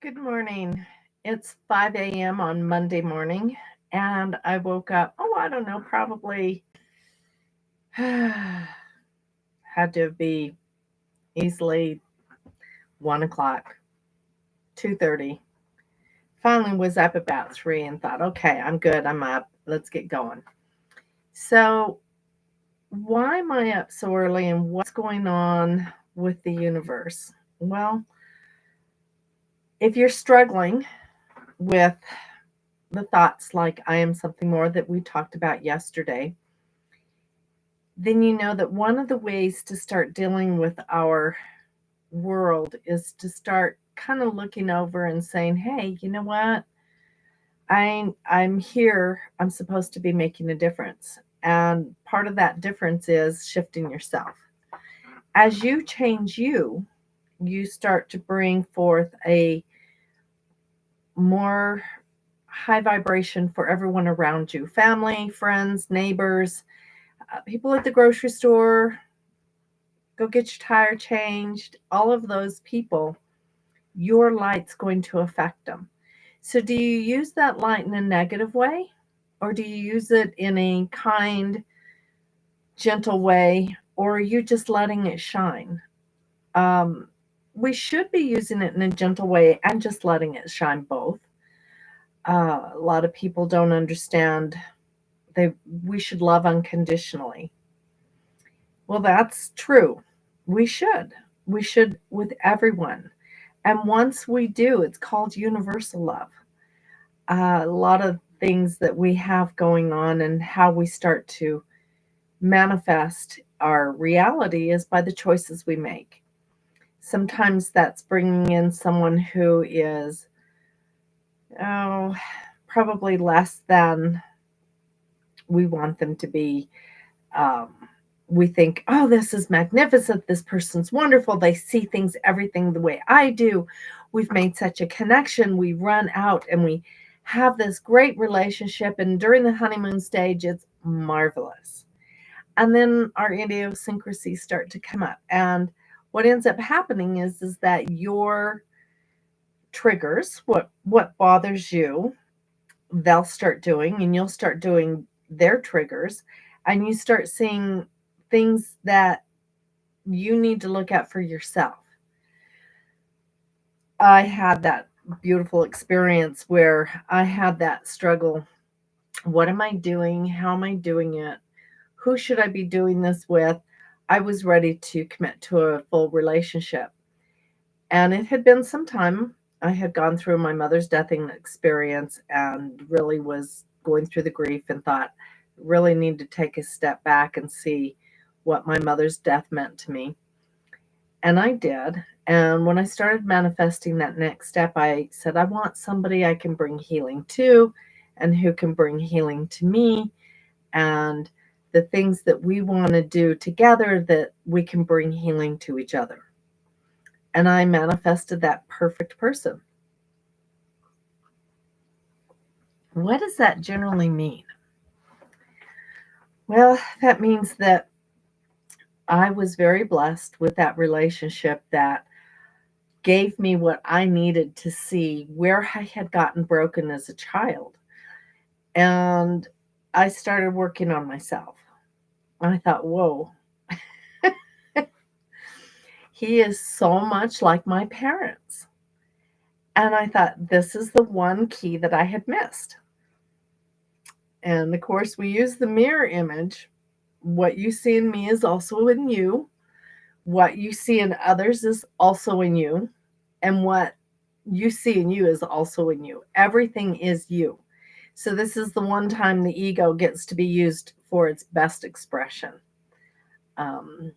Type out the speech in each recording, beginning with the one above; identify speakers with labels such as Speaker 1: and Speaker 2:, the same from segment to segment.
Speaker 1: Good morning. It's 5 a.m. on Monday morning, and I woke up, I don't know, probably had to be easily 1 o'clock, 2:30. Finally was up about 3 and thought, okay, I'm good, I'm up, let's get going. So, why am I up so early and what's going on with the universe? Well, if you're struggling with the thoughts like I am something more that we talked about yesterday, then you know that one of the ways to start dealing with our world is to start kind of looking over and saying, "Hey, you know what? I'm here. I'm supposed to be making a difference." And part of that difference is shifting yourself. As you change you, you start to bring forth a more high vibration for everyone around you, family, friends, neighbors, people at the grocery store, go get your tire changed, all of those people, your light's going to affect them. So, do you use that light in a negative way? Or do you use it in a kind, gentle way? Or are you just letting it shine? Um, we should be using it in a gentle way and just letting it shine both. A lot of people don't understand they we should love unconditionally. Well, that's true. We should. We should with everyone. And once we do, it's called universal love. A lot of things that we have going on and how we start to manifest our reality is by the choices we make. Sometimes that's bringing in someone who is, oh, probably less than we want them to be. Um, we think, oh, this is magnificent. This person's wonderful. They see things, everything the way I do. We've made such a connection. We run out and we have this great relationship. And during the honeymoon stage, it's marvelous. And then our idiosyncrasies start to come up. And what ends up happening is that your triggers, what bothers you, they'll start doing, and you'll start doing their triggers, and you start seeing things that you need to look at for yourself. I had that beautiful experience where I had that struggle. What am I doing? How am I doing it? Who should I be doing this with? I was ready to commit to a full relationship. And it had been some time. I had gone through my mother's deathing experience and really was going through the grief and thought, really need to take a step back and see what my mother's death meant to me. And I did. And when I started manifesting that next step, I said, I want somebody I can bring healing to and who can bring healing to me. And the things that we want to do together that we can bring healing to each other. And I manifested that perfect person. What does that generally mean? Well, that means that I was very blessed with that relationship that gave me what I needed to see where I had gotten broken as a child. And I started working on myself. And I thought, whoa, he is so much like my parents. And I thought, this is the one key that I had missed. And of course, we use the mirror image. What you see in me is also in you. What you see in others is also in you. And what you see in you is also in you. Everything is you. So, this is the one time the ego gets to be used for its best expression. Um,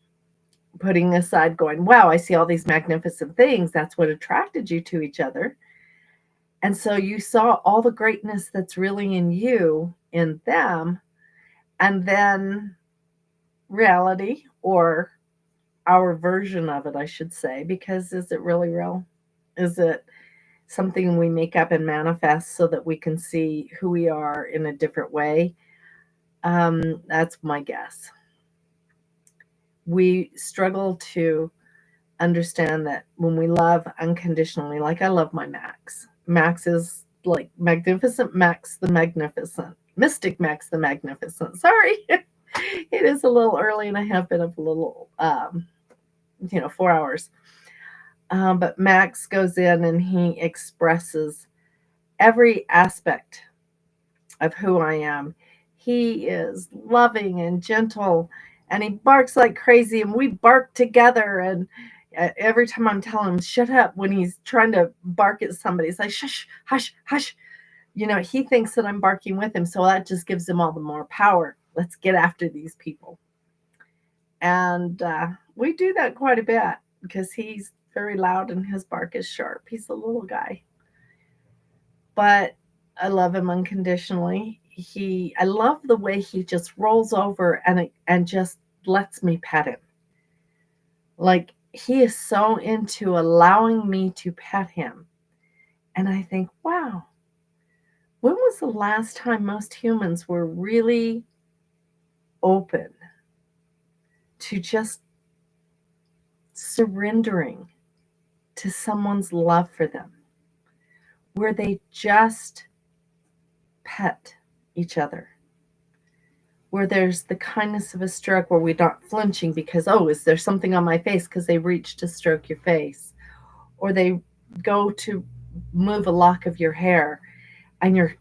Speaker 1: Putting aside, going, wow, I see all these magnificent things. That's what attracted you to each other. And so you saw all the greatness that's really in you, in them, and then reality, or our version of it, I should say, because is it really real? Is it something we make up and manifest so that we can see who we are in a different way? That's my guess. We struggle to understand that when we love unconditionally, like I love my Max. Max is like Magnificent Max the Magnificent. Mystic Max the Magnificent. Sorry. It is a little early and I have been up a little, 4 hours. But Max goes in and he expresses every aspect of who I am. He is loving and gentle and he barks like crazy and we bark together and every time I'm telling him shut up when he's trying to bark at somebody, it's like shush, hush, hush. He thinks that I'm barking with him, so that just gives him all the more power. Let's get after these people. And we do that quite a bit because he's very loud and his bark is sharp. He's a little guy. But I love him unconditionally. I love the way he just rolls over and just lets me pet him. Like he is so into allowing me to pet him. And I think, wow, when was the last time most humans were really open to just surrendering to someone's love for them, where they just pet each other, where there's the kindness of a stroke, where we're not flinching because, oh, is there something on my face because they reach to stroke your face, or they go to move a lock of your hair and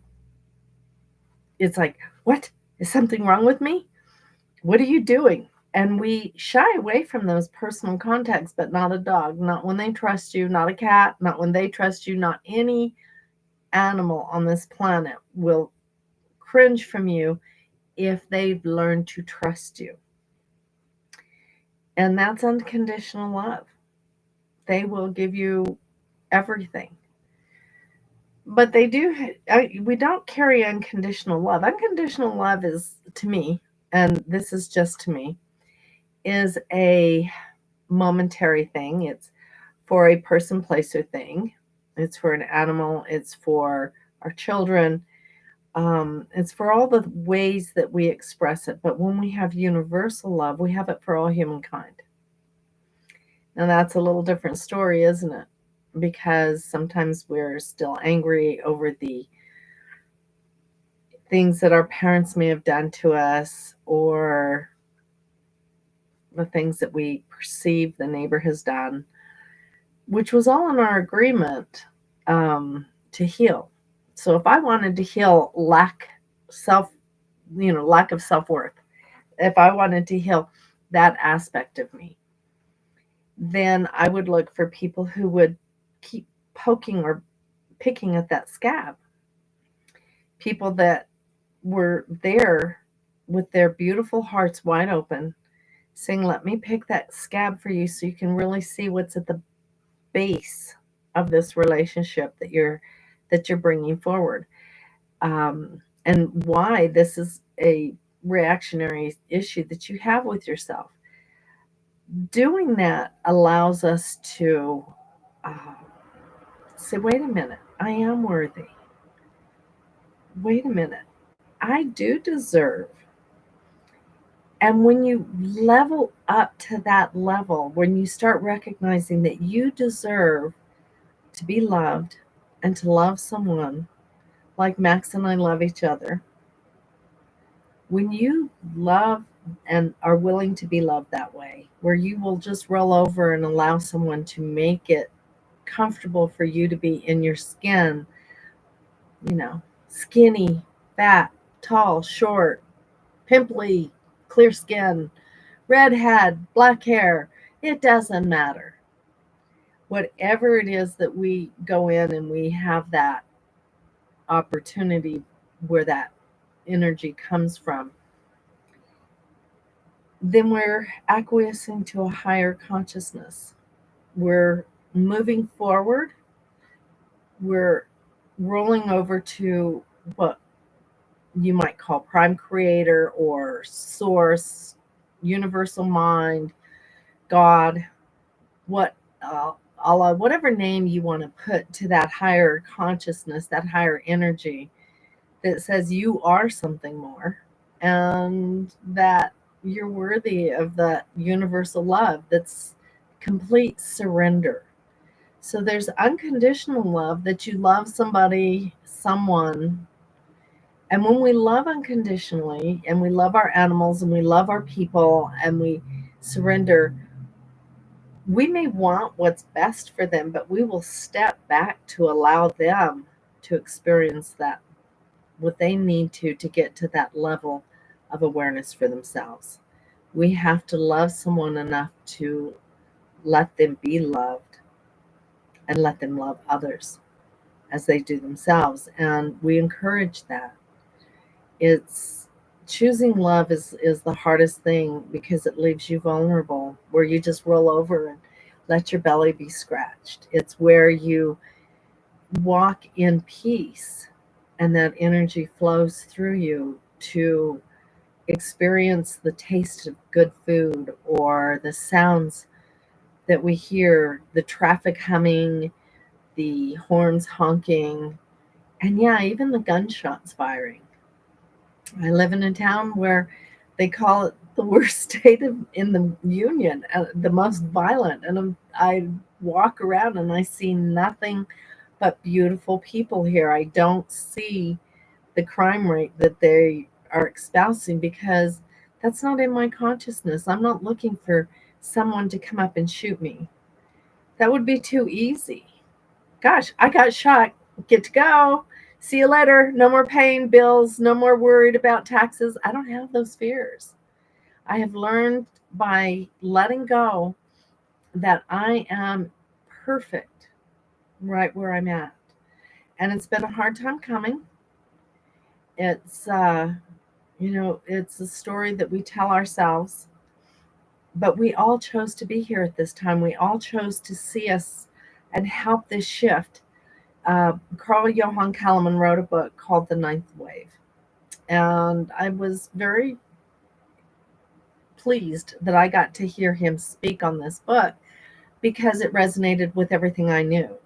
Speaker 1: it's like, what? Is something wrong with me? What are you doing? And we shy away from those personal contacts, but not a dog, not when they trust you, not a cat, not when they trust you, not any animal on this planet will cringe from you if they've learned to trust you. And that's unconditional love. They will give you everything. But we don't carry unconditional love. Unconditional love is, to me, and this is just to me, is a momentary thing. It's for a person, place, or thing. It's for an animal. It's for our children. It's for all the ways that we express it. But when we have universal love, we have it for all humankind. And that's a little different story, isn't it? Because sometimes we're still angry over the things that our parents may have done to us, or the things that we perceive the neighbor has done, which was all in our agreement to heal. So if I wanted to heal self, lack of self worth, if I wanted to heal that aspect of me, then I would look for people who would keep poking or picking at that scab. People that were there with their beautiful hearts wide open, saying, let me pick that scab for you so you can really see what's at the base of this relationship that you're bringing forward, and why this is a reactionary issue that you have with yourself. Doing that allows us to uh, say, wait a minute, I am worthy. Wait a minute, I do deserve. And when you level up to that level, when you start recognizing that you deserve to be loved and to love someone like Max and I love each other, when you love and are willing to be loved that way, where you will just roll over and allow someone to make it comfortable for you to be in your skin, you know, skinny, fat, tall, short, pimply, clear skin, redhead, black hair, it doesn't matter. Whatever it is that we go in and we have that opportunity where that energy comes from, then we're acquiescing to a higher consciousness. We're moving forward. We're rolling over to what you might call prime creator or source, universal mind, God, what Allah, whatever name you want to put to that higher consciousness, that higher energy that says you are something more, and that you're worthy of that universal love that's complete surrender. So there's unconditional love, that you love somebody, someone. And when we love unconditionally, and we love our animals, and we love our people, and we surrender, we may want what's best for them, but we will step back to allow them to experience that, what they need to get to that level of awareness for themselves. We have to love someone enough to let them be loved and let them love others as they do themselves. And we encourage that. It's choosing love is the hardest thing, because it leaves you vulnerable, where you just roll over and let your belly be scratched. It's where you walk in peace, and that energy flows through you to experience the taste of good food, or the sounds that we hear, the traffic humming, the horns honking, and yeah, even the gunshots firing. I live in a town where they call it the worst state in the union, the most violent. And I walk around and I see nothing but beautiful people here. I don't see the crime rate that they are espousing, because that's not in my consciousness. I'm not looking for someone to come up and shoot me. That would be too easy. Gosh, I got shot. Get to go. See you later. No more paying bills. No more worried about taxes. I don't have those fears. I have learned by letting go that I am perfect right where I'm at. And it's been a hard time coming. It's, it's a story that we tell ourselves, but we all chose to be here at this time. We all chose to see us and help this shift. Carl Johan Kalaman wrote a book called The Ninth Wave. And I was very pleased that I got to hear him speak on this book, because it resonated with everything I knew.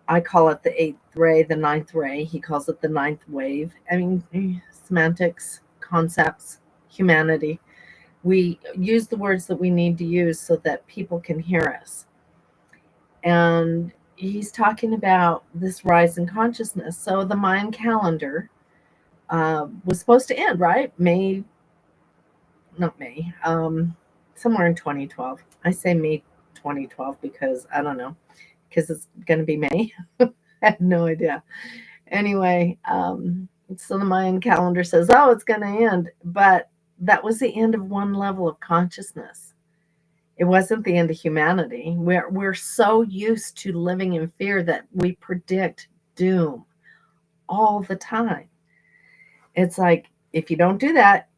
Speaker 1: I call it the eighth ray, the ninth ray. He calls it the ninth wave. I mean, semantics, concepts, humanity. We use the words that we need to use so that people can hear us. And he's talking about this rise in consciousness. So the Mayan calendar was supposed to end, right? May, not May, somewhere in 2012. I say May 2012 because I don't know, because it's going to be May. I have no idea. Anyway, so the Mayan calendar says, oh, it's going to end. But that was the end of one level of consciousness. It wasn't the end of humanity. We're so used to living in fear that we predict doom all the time. It's like, if you don't do that,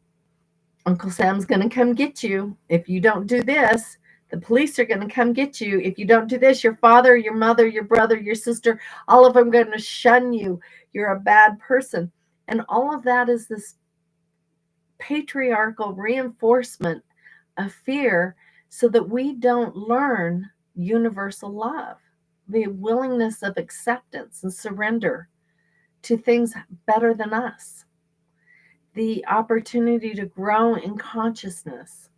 Speaker 1: Uncle Sam's going to come get you. If you don't do this, the police are going to come get you. If you don't do this, your father, your mother, your brother, your sister, all of them are going to shun you. You're a bad person. And all of that is this patriarchal reinforcement of fear, so that we don't learn universal love, the willingness of acceptance and surrender to things better than us, the opportunity to grow in consciousness,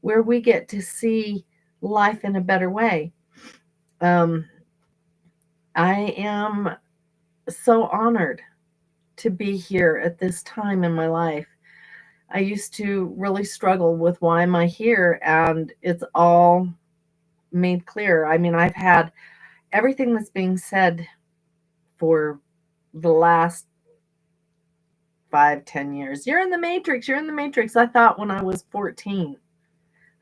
Speaker 1: where we get to see life in a better way. Um, I am so honored to be here at this time in my life. I used to really struggle with, why am I here? And it's all made clear. I mean, I've had everything that's being said for the last 5, 10 years. You're in the matrix. You're in the matrix. I thought when I was 14.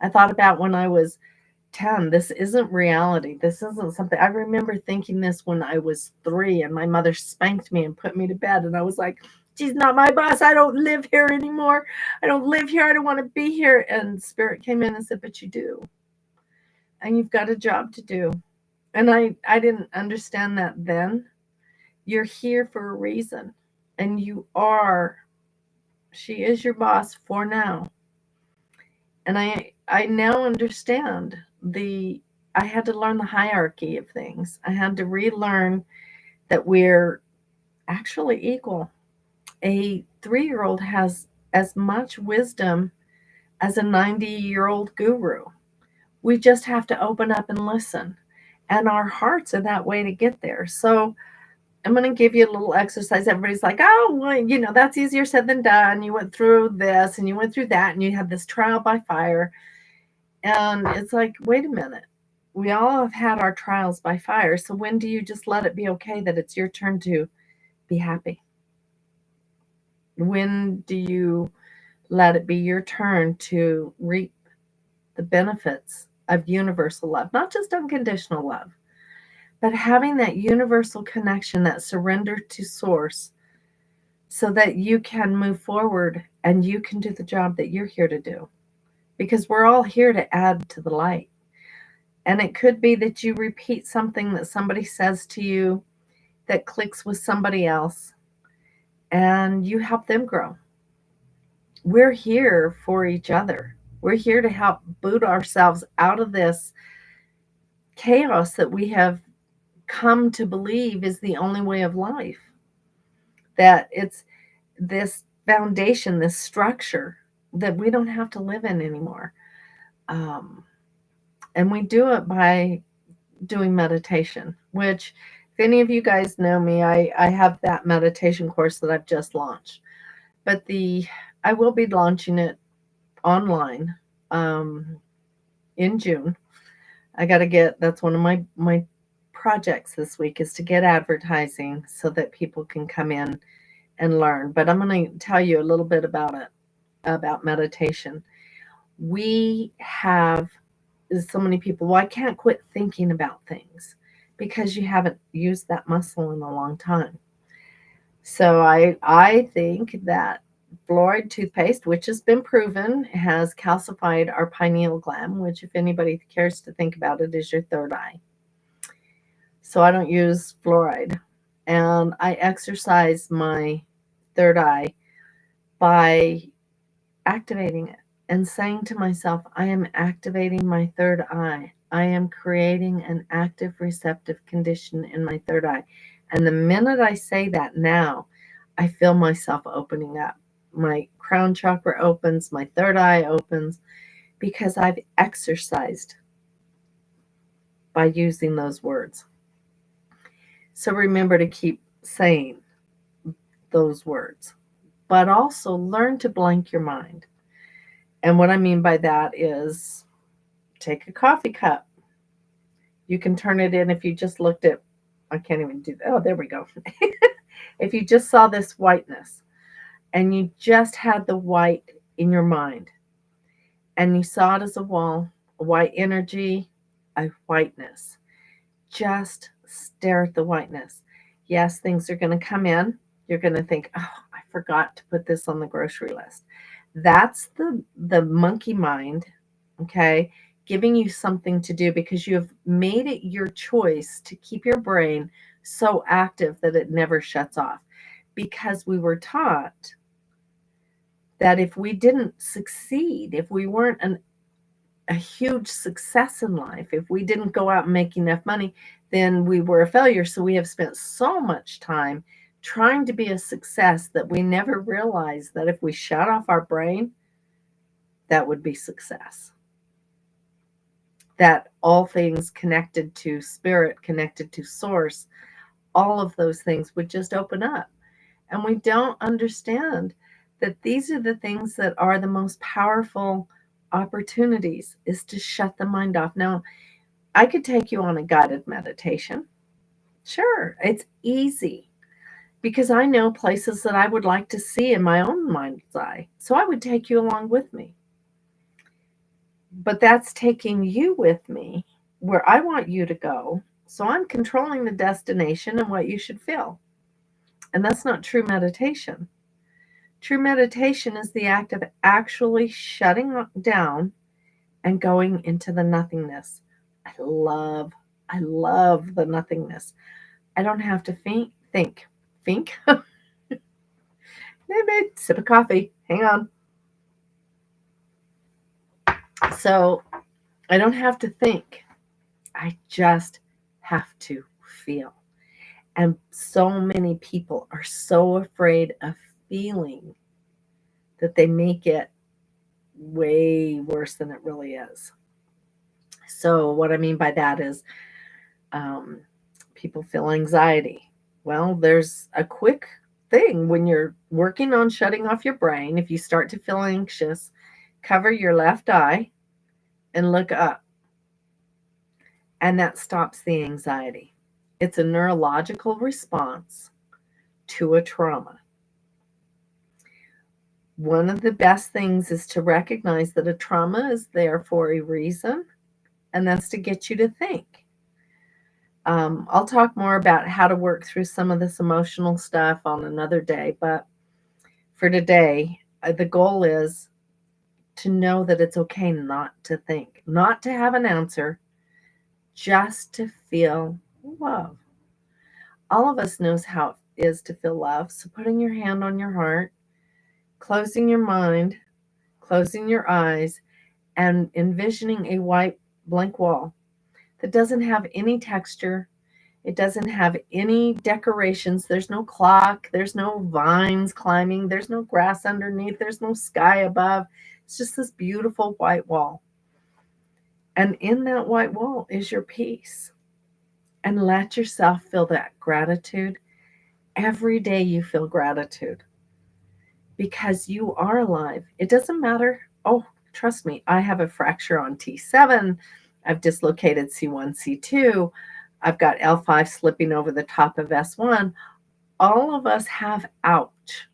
Speaker 1: I thought about when I was 10. This isn't reality. This isn't something. I remember thinking this when I was 3, and my mother spanked me and put me to bed. And I was like, she's not my boss. I don't live here anymore. I don't live here. I don't want to be here. And Spirit came in and said, but you do. And you've got a job to do. And I didn't understand that then. You're here for a reason. And you are, she is your boss for now. And I now understand I had to learn the hierarchy of things. I had to relearn that we're actually equal. A 3-year-old has as much wisdom as a 90-year-old guru. We just have to open up and listen. And our hearts are that way to get there. So I'm going to give you a little exercise. Everybody's like, oh, well, that's easier said than done. You went through this and you went through that and you had this trial by fire. And it's like, wait a minute. We all have had our trials by fire. So when do you just let it be okay that it's your turn to be happy? When do you let it be your turn to reap the benefits of universal love? Not just unconditional love, but having that universal connection, that surrender to source, so that you can move forward and you can do the job that you're here to do. Because we're all here to add to the light. And it could be that you repeat something that somebody says to you that clicks with somebody else and you help them grow. We're here for each other. We're here to help boot ourselves out of this chaos that we have come to believe is the only way of life. That it's this foundation, this structure that we don't have to live in anymore. Um, and we do it by doing meditation, which, if any of you guys know me, I have that meditation course that I've just launched. But I will be launching it online um, in June. I got to that's one of my projects this week is to get advertising so that people can come in and learn. But I'm going to tell you a little bit about meditation. We have so many people, well, I can't quit thinking about things because you haven't used that muscle in a long time. So I think that fluoride toothpaste, which has been proven, has calcified our pineal gland, which, if anybody cares to think about it, is your third eye. So I don't use fluoride. And I exercise my third eye by activating it and saying to myself, I am activating my third eye. I am creating an active receptive condition in my third eye. And the minute I say that now, I feel myself opening up. My crown chakra opens, my third eye opens, because I've exercised by using those words. So remember to keep saying those words, but also learn to blank your mind. And what I mean by that is take a coffee cup. You can turn it in if you just looked at, I can't even do that. Oh, there we go. If you just saw this whiteness and you just had the white in your mind and you saw it as a wall, a white energy, a whiteness, just stare at the whiteness. Yes, things are going to come in. You're going to think, oh, I forgot to put this on the grocery list. That's the monkey mind, okay, giving you something to do because you have made it your choice to keep your brain so active that it never shuts off. Because we were taught that if we didn't succeed, if we weren't a huge success in life, if we didn't go out and make enough money, then we were a failure. So we have spent so much time trying to be a success that we never realized that if we shut off our brain, that would be success. That all things connected to spirit, connected to source, all of those things would just open up. And we don't understand that these are the things that are the most powerful opportunities, is to shut the mind off. Now, I could take you on a guided meditation. Sure, it's easy because I know places that I would like to see in my own mind's eye. So I would take you along with me. But that's taking you with me where I want you to go. So I'm controlling the destination and what you should feel. And that's not true meditation. True meditation is the act of actually shutting down and going into the nothingness. I love the nothingness. I don't have to think. Maybe sip of coffee. Hang on. So I don't have to think. I just have to feel. And so many people are so afraid of feeling that they make it way worse than it really is. So what I mean by that is um, people feel anxiety. Well, there's a quick thing when you're working on shutting off your brain. If you start to feel anxious, cover your left eye and look up, and that stops the anxiety. It's a neurological response to a trauma. One of the best things is to recognize that a trauma is there for a reason, and that's to get you to think. I'll talk more about how to work through some of this emotional stuff on another day, but for today, the goal is to know that it's okay not to think, not to have an answer, just to feel love. All of us knows how it is to feel love. So putting your hand on your heart, closing your mind, closing your eyes, and envisioning a white blank wall that doesn't have any texture. It doesn't have any decorations. There's no clock. There's no vines climbing. There's no grass underneath. There's no sky above. It's just this beautiful white wall. And in that white wall is your peace. And let yourself feel that gratitude. Every day you feel gratitude because you are alive. It doesn't matter. Oh, trust me, I have a fracture on T7. I've dislocated C1, C2. I've got L5 slipping over the top of S1. All of us have ouch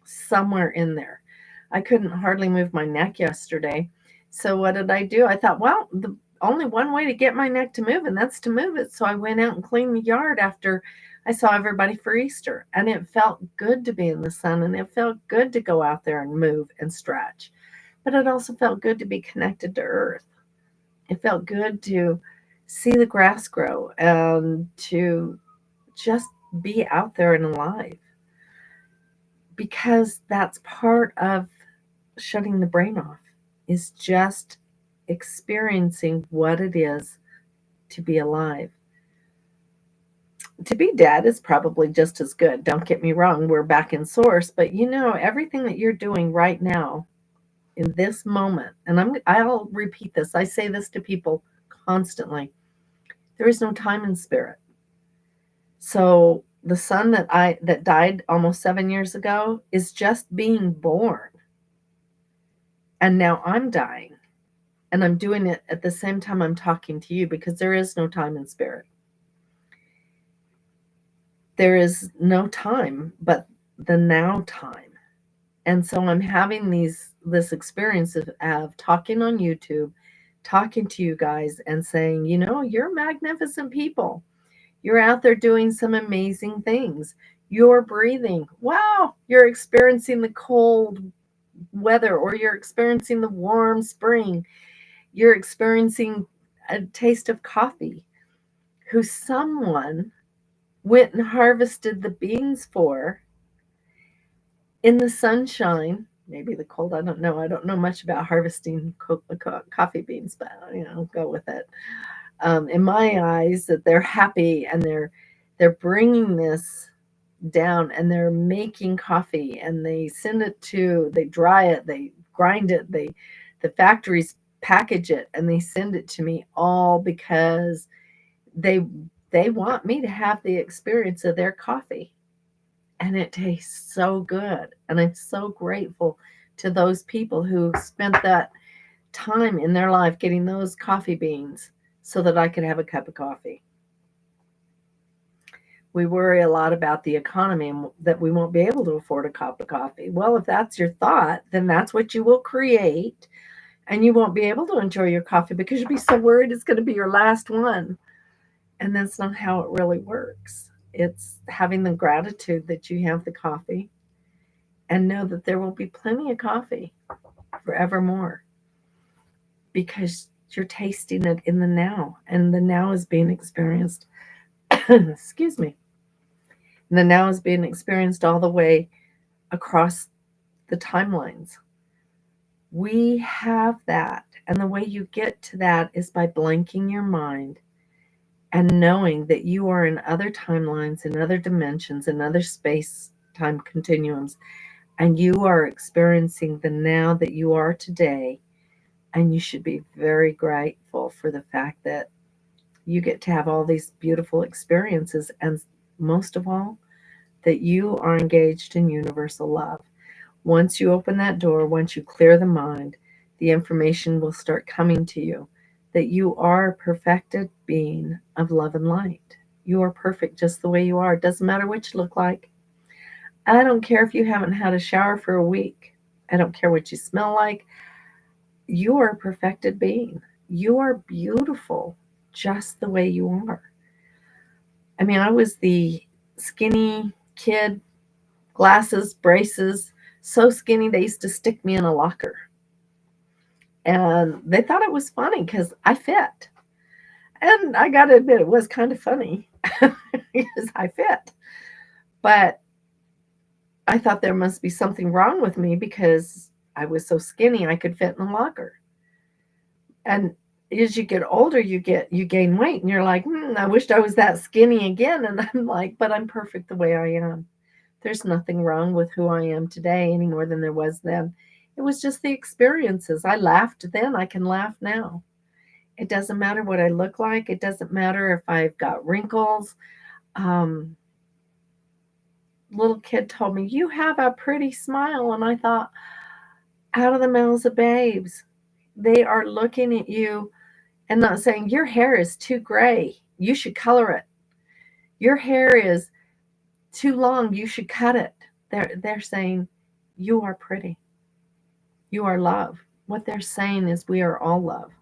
Speaker 1: somewhere in there. I couldn't hardly move my neck yesterday. So what did I do? I thought, well, the only one way to get my neck to move, and that's to move it. So I went out and cleaned the yard after I saw everybody for Easter. And it felt good to be in the sun, and it felt good to go out there and move and stretch. But it also felt good to be connected to earth. It felt good to see the grass grow and to just be out there and alive, because that's part of shutting the brain off, is just experiencing what it is to be alive. To be dead is probably just as good. Don't get me wrong, we're back in source, but everything that you're doing right now in this moment, and I'll repeat this. I say this to people constantly. There is no time in spirit. So the son that died almost 7 years ago is just being born. And now I'm dying. And I'm doing it at the same time I'm talking to you, because there is no time in spirit. There is no time but the now time. And so I'm having this experience of talking on YouTube, talking to you guys and saying, you're magnificent people. You're out there doing some amazing things. You're breathing. Wow. You're experiencing the cold weather, or you're experiencing the warm spring. You're experiencing a taste of coffee, who someone went and harvested the beans for in the sunshine, maybe the cold. I don't know. I don't know much about harvesting coffee beans, but go with it. In my eyes, that they're happy, and they're bringing this down, and they're making coffee, and they dry it, they grind it, the factories package it, and they send it to me, all because they want me to have the experience of their coffee. And it tastes so good. And I'm so grateful to those people who spent that time in their life getting those coffee beans so that I could have a cup of coffee. We worry a lot about the economy and that we won't be able to afford a cup of coffee. Well, if that's your thought, then that's what you will create. And you won't be able to enjoy your coffee because you'll be so worried it's going to be your last one. And that's not how it really works. It's having the gratitude that you have the coffee, and know that there will be plenty of coffee forevermore, because you're tasting it in the now, and the now is being experienced. Excuse me. And the now is being experienced all the way across the timelines. We have that. And the way you get to that is by blanking your mind and knowing that you are in other timelines, in other dimensions, in other space-time continuums, and you are experiencing the now that you are today And you should be very grateful for the fact that you get to have all these beautiful experiences, and most of all, that you are engaged in universal love. Once you open that door, once you clear the mind, the information will start coming to you that you are a perfected being of love and light. You are perfect just the way you are. It doesn't matter what you look like. I don't care if you haven't had a shower for a week. I don't care what you smell like. You are a perfected being. You are beautiful just the way you are. I mean, I was the skinny kid, glasses, braces, so skinny they used to stick me in a locker. And they thought it was funny because I fit. And I got to admit, it was kind of funny because I fit. But I thought there must be something wrong with me because I was so skinny I could fit in a locker. And as you get older, you gain weight, and you're like, I wished I was that skinny again. And I'm like, but I'm perfect the way I am. There's nothing wrong with who I am today any more than there was then. It was just the experiences. I laughed then, I can laugh now. It doesn't matter what I look like. It doesn't matter if I've got wrinkles. Um, Little kid told me, "You have a pretty smile." And I thought, out of the mouths of babes, they are looking at you and not saying, "Your hair is too gray. You should color it. Your hair is too long. You should cut it." They're saying, "You are pretty. You are love." What they're saying is, we are all love.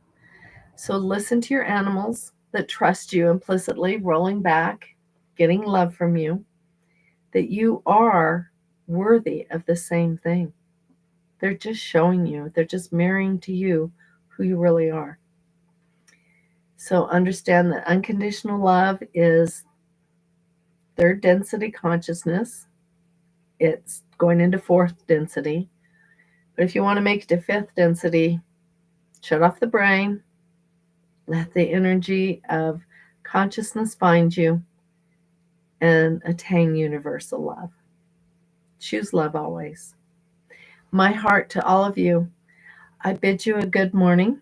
Speaker 1: So listen to your animals that trust you implicitly, rolling back, getting love from you, that you are worthy of the same thing. They're just showing you, they're just mirroring to you who you really are. So understand that unconditional love is third density consciousness. It's going into fourth density. But if you want to make it to fifth density, shut off the brain, let the energy of consciousness find you, and attain universal love. Choose love always. My heart to all of you. I bid you a good morning.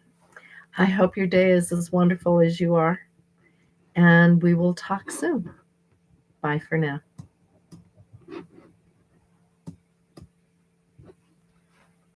Speaker 1: I hope your day is as wonderful as you are, and we will talk soon. Bye for now.